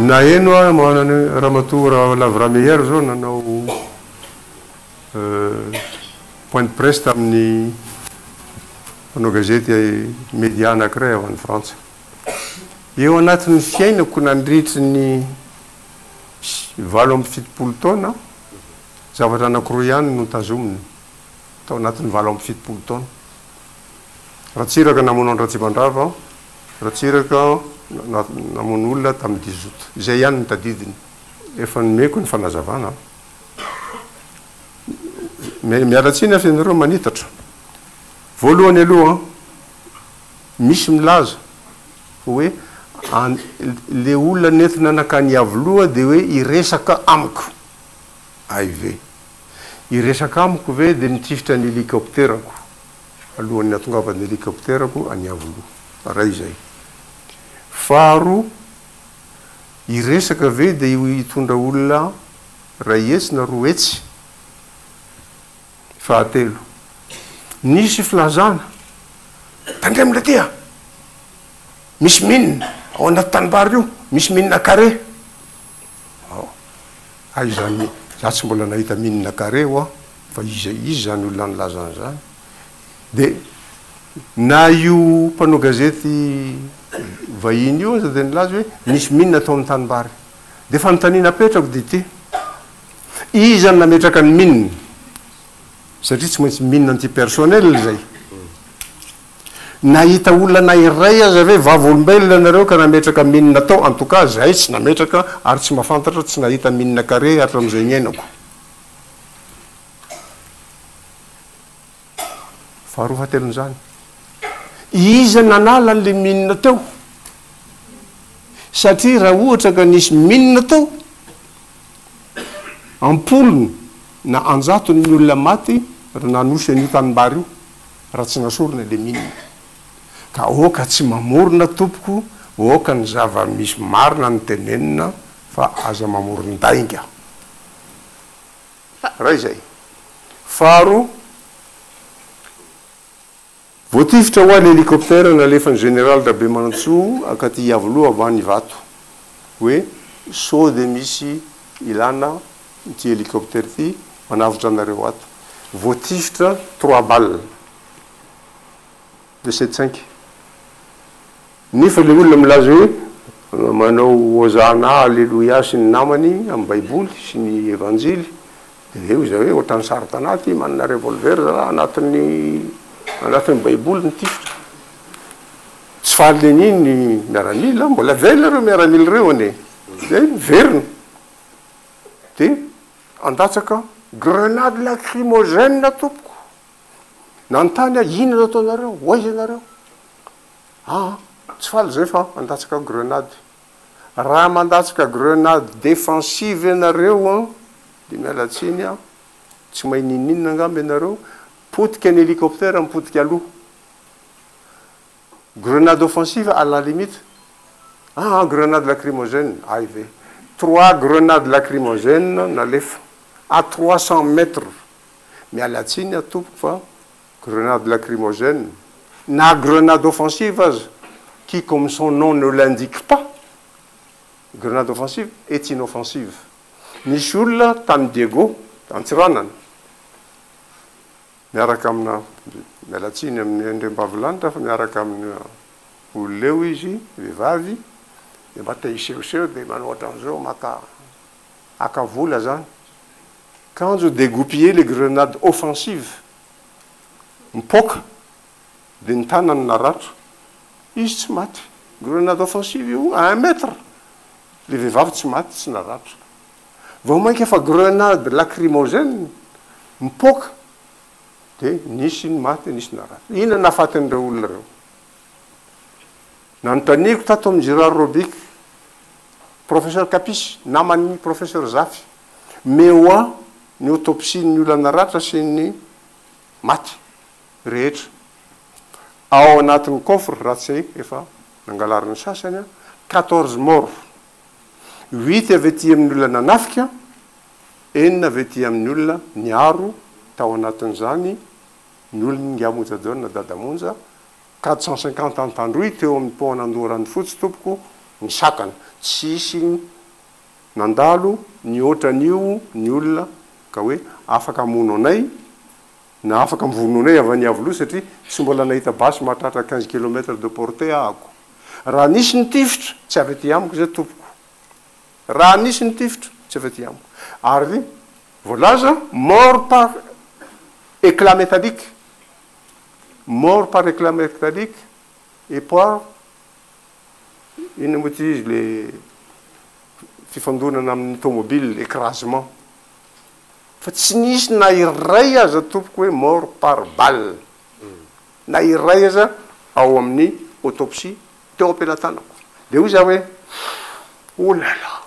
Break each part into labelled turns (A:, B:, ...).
A: na eno a manany ramatoa lavramehier zao nanao point de presse tamin'ny mpanao gazety média anankiray avy any frantsa eo anatin'ny fiainako nandritry ny 7 taona zavatra anankiroa ihany no tazominy tao anatin'ny 7 taona ratsiraka namono Andratsimandrava ratsiraka namono olona tamin'ny 18 izay ihany ny tadidiny efa nomeko ny fanazavana mialatsiny afa ianareo manitatra voalohany aloha misy milaza hoe le olona nentina nakany avoloha dia hoe iresaka amiko ve iresaka amiko ve dia nitifitra ny hélicoptèrako alohan'ny atongavany hélicoptèrako any avoloha raha izay faharo iresaka ve dia hitondra olona ray hetsy na roa hetsy fahatelo nisy filazana tandremona tia misy minina ao anaty tanimbary io misy minina carré zany za tsy mbola nahita minina carré oa fa izy zany olona nilazana zany dia na io mpanao gazety vahiny io za dia nilaza hoe misy minina atao amin'ny tanimbary dia fa notaniana apetrako dite izany nametraka ny minina satria tsy maintsy minina anty personnel zay nahita olona na iray aza ve vavolombelona nareo ka nametraka minina tao en tout cas zay tsy nametraka ary tsy mahafantatra tsy nahita minina carré hatra am'izay ny ainako faharoa fatelon'izany iza nanala n'le minina teo satria raha ohatra ka nisy minina tao ampolony na anjatony ny olona maty raha nanosy an'io tanimbary io raha tsy nasorona le minina ka oka tsy mamorona tompoko oka ny zava-misy marina ny tenenina fa aza mamorony-dainga raha izay faharo voatifitra ho a le hélicoptère nalefany général Rabe Manantsoa akaty avoloha avany vato hoe sao dia misy ilana ty hélicoptère ty manavotra anareo ato voatifitra 3 balles de 7-5 nefa le olona milaza hoe manao ozana alleluia sy ny namany amin'ny baiboly sy ny evanjily dia eo izy hoe ohatrany sarytanaty manana revolver za anatin'ny baiboly ny tifitra tsy fahaleniny miaramila mbola vela reo miaramila reo ane dia verina dia andatsaka grenade lacrymogène tompoko nanontany inona ataonareo oaiza anareo tsy faly zay fa andatsaka grenade raha mandatsaka grenade défensive ianareo dia mialatsiny tsy mahay nininina angamby ianareo potika ny hélicoptère mipotika aloha grenade offensive à la limite grenade lacrymogène ve 3 grenades lacrymogène nalefa à 300 mètres mialatsiny tompoko fa grenade lacrymogène na grenade offensive aza qui comme son nom ne l'indique pas grenade offensive est inoffensive nisy olona tany Diego Antsiranana miaraka amina mialatsiny amin'ny Andriambavilanitra fa miaraka amin'ny olona eo izy vehivavy dia mba te hisehoseho dia manao ohatran'izao maka akavola zany quand je dégoupillais les grenades offensives mipoka dia ny tanany naratra izy tsy maty grenade offensive io 1 mètre le vehivavy tsy maty tsy naratra vao mainka fa grenade lacrymogène mipoka dia nisy ny maty nisy naratra ina nafatin'ireo olona reo nanontaniako tato amin'ny Gérard Robic professeur Capis naman'ny professeur Zafy meoa ny autopsie ny olona naratra sy ny maty rehetra ao anatin'ny coffre raha tsy efa nangalariny sasany 14 morts 8 avy ety amin'ny olona nanafika 9 avy ety amin'ny olona niaro tao anatin'izany ny olona ngiamonjadona na dadamonja 450 antandroy teo amin'ny pont Andoran'ny fotsy tompoko ny sakana tsisy nandalo ny ohatran'io ny olona ka hoe afaka amono anay na afaka mivono anay avy avy loha satria tsy mbola nahita basy mahatratra 15 km de portée ahako raha nisy ny tifitra tsy avy aty amiko zay tompoko raha nisy ny tifitra tsy avy aty amiko ary voalaza mort par éclat métallique mort par éclat métallique et par ino moa ty izy le fifandonana amin'ny tomobile écrasement fa tsy nisy na iray aza tompoko hoe mort par balle na iray aza ao amin'ny autopsie teo ampelantanako de hoy za hoe olala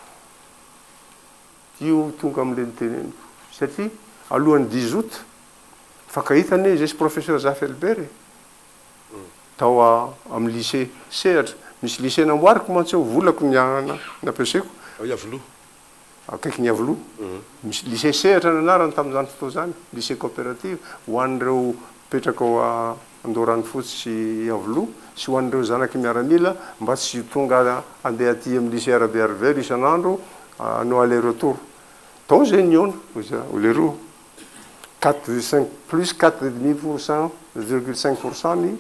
A: io tonga am'le niteneniko satria alohan'ny 10 août fakahitany zay sy professeur Zafy Albert tao amin'ny lycée sehatra misy lycée namboariko mantsy volako nampiasaiko
B: Yavolo
A: akaiky ny Yavolo misy lycée sehatra ny anarany tamin'izany fotoa zany lycée coopérative ho an'ireo petraka ao Andorany Fotsy sy Yavolo sy ho an'ireo zanaky miaramila mba tsy tonga andeha aty amin'ny lycée Arabe Arvelo isan'andro no aller retour donc j'ai union les roues 4,5 plus 4,5%, 0,5% ni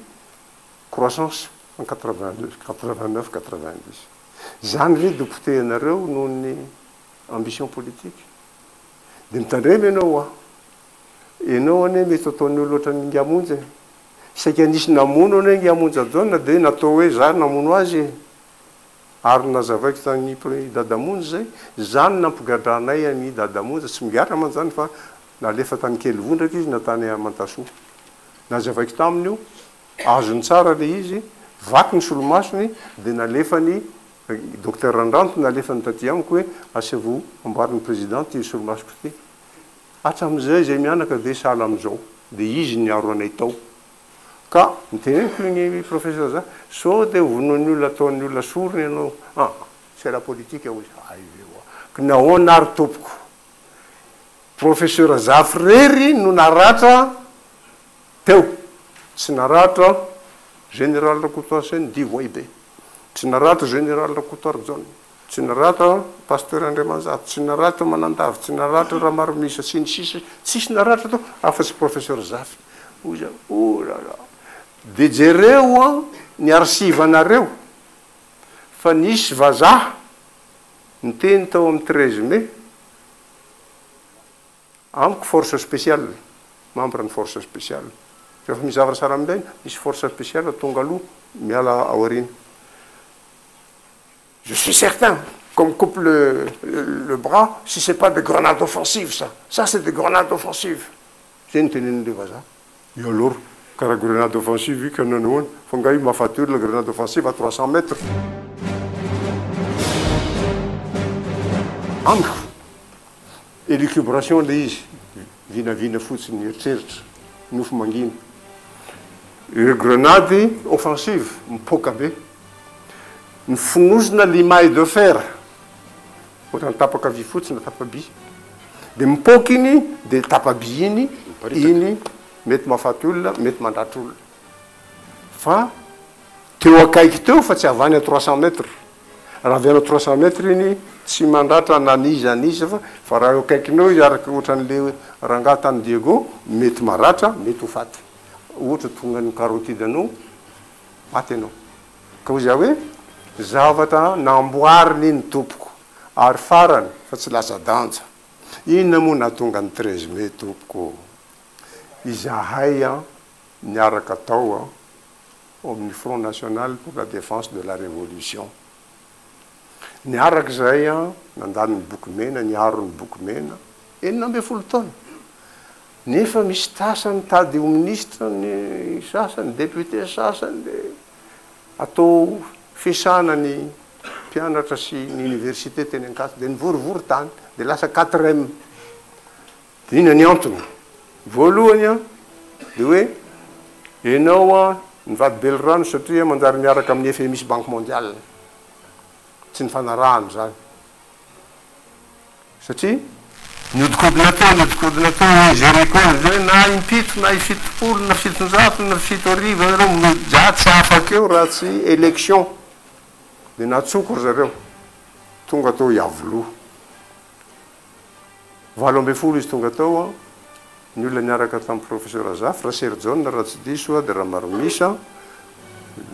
A: croissance en 82, 89, 90. Zany ve dokoteenareo noho ny ambition politique. De mitandremy ianao ane mety ataon'ny olo ohatran'ny Ngiamonjy. Saika nisy namono ane Ngiamonjy ajoana de natao hoe zany namono azy. Ary nazavaiko tany Dadamonjy zay, zany nampigadranay any Dadamonjy, tsy migatra man zany fa nalefa tany kely vondraka izy natany Mantasoa. Nazavaiko tamin'io, azony tsara le izy, vaky ny solomasony de nalefany docteur Randranto nalefany taty amiko hoe asevou amboarin'ny président ty solomasoko ty. Hatram'izay zay mianaka de sala am'izao, de izy niaro anay tao. Ka niteneniko ny professeur za, so de vonon'ny olona ataon'ny olona sorony ianao. Ah, c'est la politique hoy. Ka nahoana ary tompoko. Professeur Zafy rery no naratra teo. Tsy naratra général Rakotoa Sène Divoibe. Tsy naratra général Rakotoa John. Tsy naratra pasteur Andriamanzato. Tsy naratra Manandavy. Tsy naratra Ramarimisa sy ny sisa. Tsisy naratra to afa-tsy professeur Zafy. Oh là là. De jereo ny arsivanareo fa nisy vazaha niteny tao amin'ny 13 mai amiko force spéciale membre ny force spéciale rehefa mizavatra sara amin'ilay misy force spéciale tonga aloha miala aorina. Je suis certain qu'on me coupe le bras si c'est pas des grenades offensives ça c'est des grenades offensives. Zay nitenen'le vazaha. Io alors karaha grenade offensive io kananoana fa nga io mahafaty olona grenade offensive à 300 mètres. Amiko élucubration le izy vinavina fotsiny eritseritra nofo mangina. Grenade offensive mipoka be ny fonosina limaille de fer ohatra ny tapaka vy fotsiny tapaby de mipoka iny de tapaby iny mety mahafaty olona mety mandratra olona fa teo akaiky teo fa tsy avany à 300 mètres raha avy ana 300 mètres iny tsy mandratra naniza fa raha eo akaikinao izy araka ohatran'le rangaha tany Diego mety maratra mety ho faty ohatra tonga ny carotide anao maty anao. Ka hoy za hoe zavatra namboariny iny tompoko ary farany fa tsy lasa danja inona moa nahatonga ny 13 mai tompoko izahay niaraka tao amin'ny Front National pour la Défense de la Révolution. Niaraka zay nandany ny boky mena niaro ny boky mena 12 taona nefa misy tasany tady ho ministre ny sasany député sasany de atao fisana ny mpianatra sy ny université teny Ankatso de nivorivory tany de lasa 4e. Ina ny antony voalohany de hoe enao nivady Belrano satria manjary miaraka amin'ny FMI Banque mondiale tsy ny fanarahany zany satria niodikodina tao Jeriko zay na impito na ifitopolo na fitonjato na fito arivo zareo mijaly tsy afaka eo raha tsy élection de natsoko zareo tonga tao Yavolo valo ambe folo izy tonga tao a ny olona niaraka tamin'ny professeur Azaf raha Serjon raha tsy diso a dia raha maromisa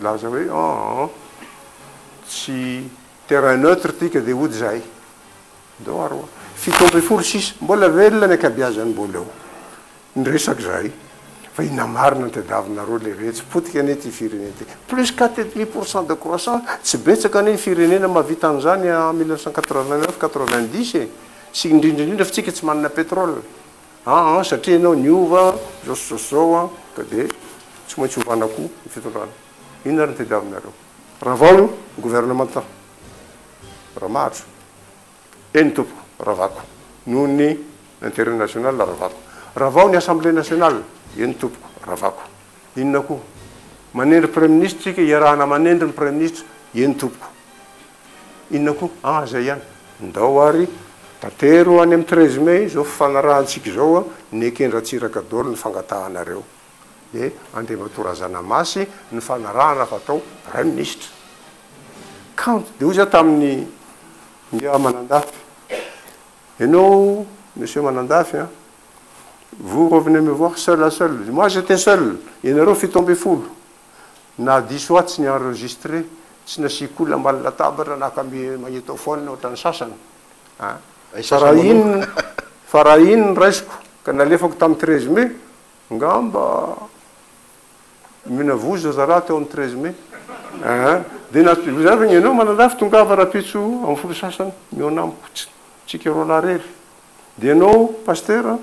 A: laza hoe tsy terrain neutre tika dia ody zay do aroa fito ambe folo sisa mbola velona ny akabiazany mbola eo nyresaky zay fa ina marina nytadiavinareo lehibe tsy potika ane ty firenena ty plus 4,5% de croissance tsy betsaka ane ny firenena mahavita an'izany en 1989-90 e sy indrindraindrindra fa tsika tsy manana pétrole satria ianao niova zao a ka dia tsy maintsy ovana koa ny fitondrana inona ny tadiavinareo raha vao gouvernement raha mahatro eny tompoko raha vako noho ny intérêt national raha vako raha vao ny assemblée nationale eny tompoko raha vako inona koa manendry premier ministre tsika iarahana manendry ny premier ministre eny tompoko inona koa zay ihany ndao ary tatero any amin'ny 13 mai zao fifanarahantsika zao a ny ekendratsiraka dolo ny fangatahanareo dia andriamatorazana masy ny fanarahana fatao premier ministre kanto dia hoy za tamin'ny ngia Manandafy ianao monsieur Manandafy vous revenez me voir seul à seul moi j'étais seul ianareo fito ambe folo na diso atsy ny enregistré tsy nasiko olona ambany latabatra nakamy magnetophone ohatrany sasany fa raha iny ny raisiko ka nalefako tamin'ny 13 mai ngamba minavozo zara teo amin'ny 13 mai dia zavy ianao Manandafy tongava rapitso amin'ny folo sasany mionamiko tsika roa larery dia ianao pasteur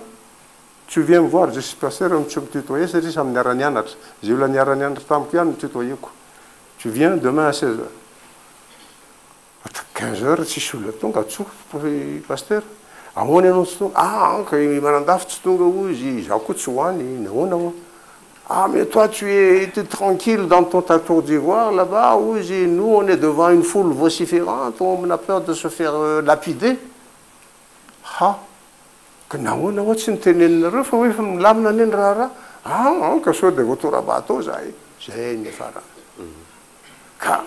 A: tu viens me voir je suis pasteur tsy mitutoyer satria samy niara-nianatra zay olona niara-nianatra tamiko ihany mitutoyeko tu viens demain à 16h 15h tsisy olona tonga atsoa pasteur ahoana ianao tsy tonga ka Manandafy tsy tonga ozy zaho koa tsy hoany nahoana mais toi tu es tranquille dans ton tour d'ivoire là-bas ozy nous on est devant une foule vociférante on a peur de se faire lapider ka nahoana oa tsy niteneninareo fa hoe efa milamina neny raha ka sao dia voatorabato zay zay nefara ka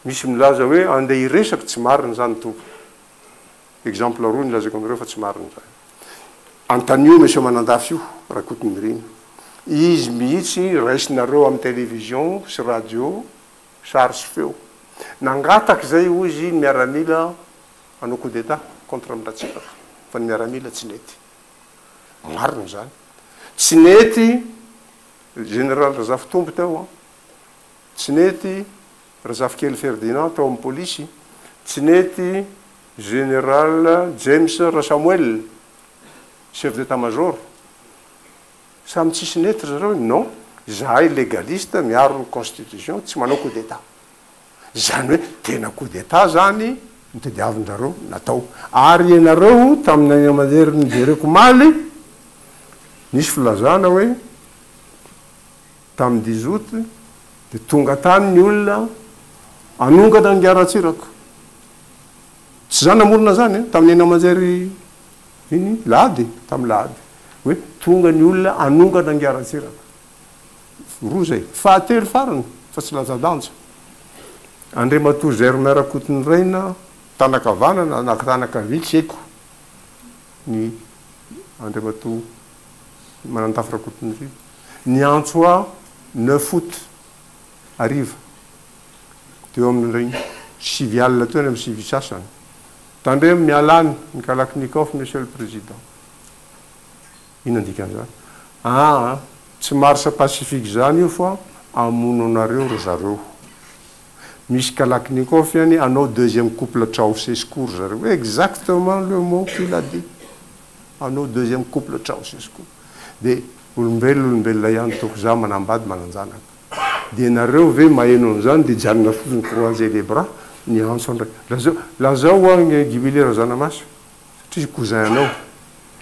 A: misy milaza hoe andeha hiresaky tsy marina zany tompo exemple roa nilazako amireo fa tsy marina zany antanio monsieur Manandafy io raha kotony riny izy mihitsy raisinareo amin'ny télévision sy radio sary sy feo nangataky zay ozy miaramila anao coup d'état contre amiratsipaka fa ny miaramila tsy nety marina zany tsy nety général Razafitombo teo tsy nety Razafikely Ferdinand tao amin'ny polisy tsy nety général James Samuel chef d'état-major samy tsisy nety zareo non zahay légaliste miaro ny constitution tsy manao coup d'état zany hoe tena coup d'état zany nitadiavinareo natao ary ianareo tamin'ny amanjery nijereko maly nisy filazana hoe tamin'ny 10 août dia tonga tany ny olona anongana ngiaratsiraka tsy zany namorona zany tamin'ny eny amanjery iny lahady tamin'ny lahady hoe tonga ny olona anongana ngiaratsiraka roa zay fahatelo farany fa tsy laza-danja Andriamatoa Germain Rakotony Reina tanakavanana na tanakavy tsy haiko ny Andriamatoa Manandafy Rakotony Reina niantso 9 août ariva teo amin'ny 6 alina teo amin'ny 6 sasany tandremo mialany ny Kalaknikov monsieur le président ina ndikan'izany tsy marsa pacifique zany io fa amono anareo ro zareo misy Kalaknikov yani anao deuxième couple Ceausescu zareo exactement le mot qu'il a dit anao deuxième couple Ceausescu dia olombelona ihany toko za manambady mananjanaka dia nareo ve maheno an'izany dia janona fotony croiser les bras ny antso andray lazao agny Guibilera Zanamaso satria cousin anao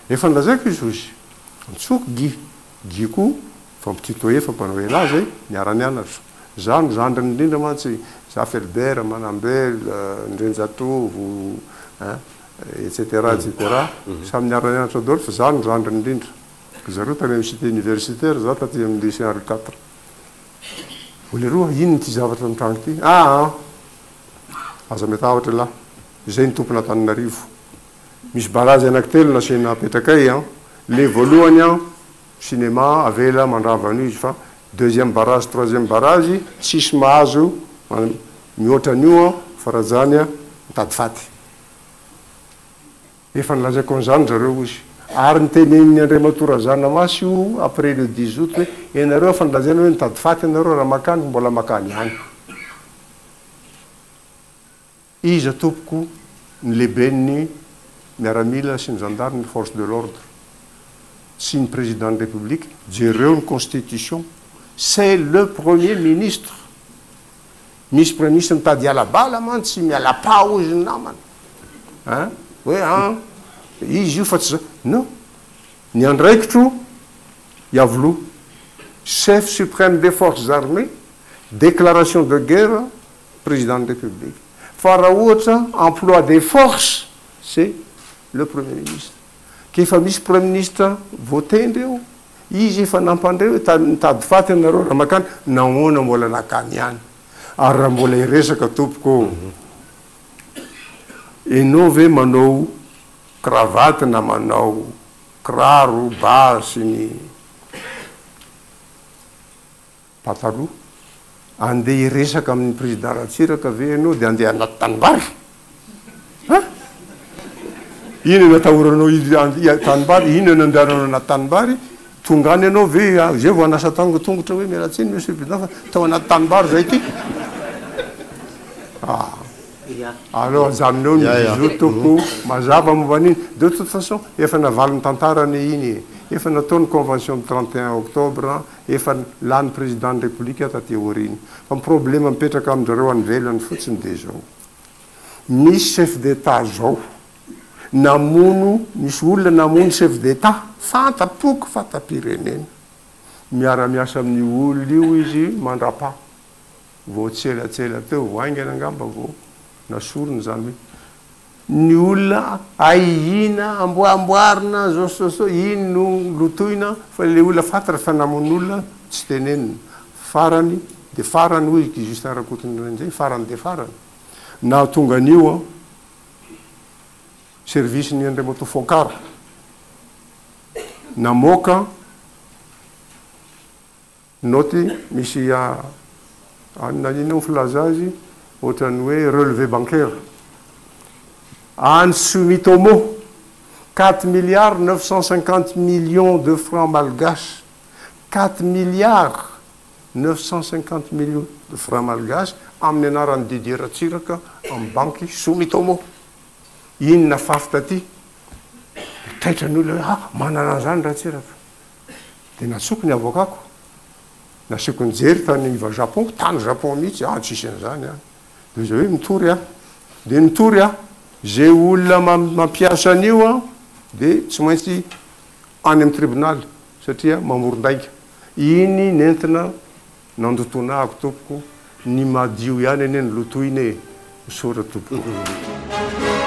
A: efa nlazaiko izy ozy antsoko gi koa fa mpititoe fa mpanao ela zay niara-nianatra za no zandriny indrindra mantsy za Felbert Manambel Ndrenjatovo etc samy niara-nianatra dolo fa za no zandriny indrindra zareo tany amin'ny cité universitaire za taty amin'ny lycée Henri IV ole roa ino ty zavatra mitrano ty aza metahatra lah zay ny tompona Antananarivo misy barazy anankitelo nasina apetrakay a le voalohany a cinéma avela mandravano izy fa deuxième barrage troisième barrage tsisy mahazo mihoatra an'io a farajany a mitady faty efa nilazaiko an'izany zareo izy ary nyteneniny Andriamatorazana Masy io après le 10 août hoe ianareo efa nilazana hoe mitady faty ianareo raha makany mbola makany ihany iza tompoko ny lehiben'ny miaramila sy ny gendarme ny force de l'ordre sy ny président de république jereo ny constitution c'est le premier ministre misy premier ministre mitady alabala man tsy mialapao izy ny namana hoe izy io fa tsy non ny andraikitro Yavlou chef suprême des forces armées déclaration de guerre président de république fa raha ohatra emploi des forces c'est le premier ministre kefa misy premier ministre voatendry eo izy efa nampandreo mitady faty anareo raha makany nahoana mbola nakany ihany ary raha mbola iresaka tompoko enao ve manao cravate na manao kiraro ba sy ny pataloha andeha iresaka amin'ny président Ratsiraka ve ianao dia andeha anaty tanimbary ino natahoranao tanimbary ino nandehanao anaty tanimbary tonga any ianao ve zay vao anasa tango tongotra hoe mialatsiny monsieur le président fa tao anaty tanimbary zay ty alors azaminao ny toko mazava momba an'iny de toute façon efa navaly ny tantarany iny efa nataony convention de 31 octobre efa lany président de république taty aoriny fa problème mipetraka amin'zareo anyvelany fotsiny de zao misy chef d'état zao namono misy olona namono chef d'état fantapoko fatapirenena miara-miasa amin'ny olona io izy mandrapa vao tselatsela teo vaingana angamba vao nasorony zany hoe ny olona ahihina amboamboarina zao iny no lotoina fa le olona fantatra fa namono olona tsy tenenina farany de farany hoy juste arakotin'zay farany de farany na tonga an'io service ny Andriamatoa Fonkara namoaka noty misy nanino filaza azy ohatrany hoe relevé bancaire Anne Sumitomo 4 milliards 950 millions de francs malgaches 4 milliards 950 millions de francs malgaches amin'ny anarany Didier Ratsiraka amin'ny banky Sumitomo inona fafy taty taitra ny olona hoe manana an'izany Ratsiraka de natsoko ny avokako nasiako nijery tany va Japon tany Japon mihitsy tsisy an'izany de zay hoe mitory de mitory zay olona mampiasa an'io de tsy maintsy any amin'ny tribunal satria mamoron-daika iny nentina nandotonahako tompoko ny madio ihany eny ny lotoiny misaora tompoko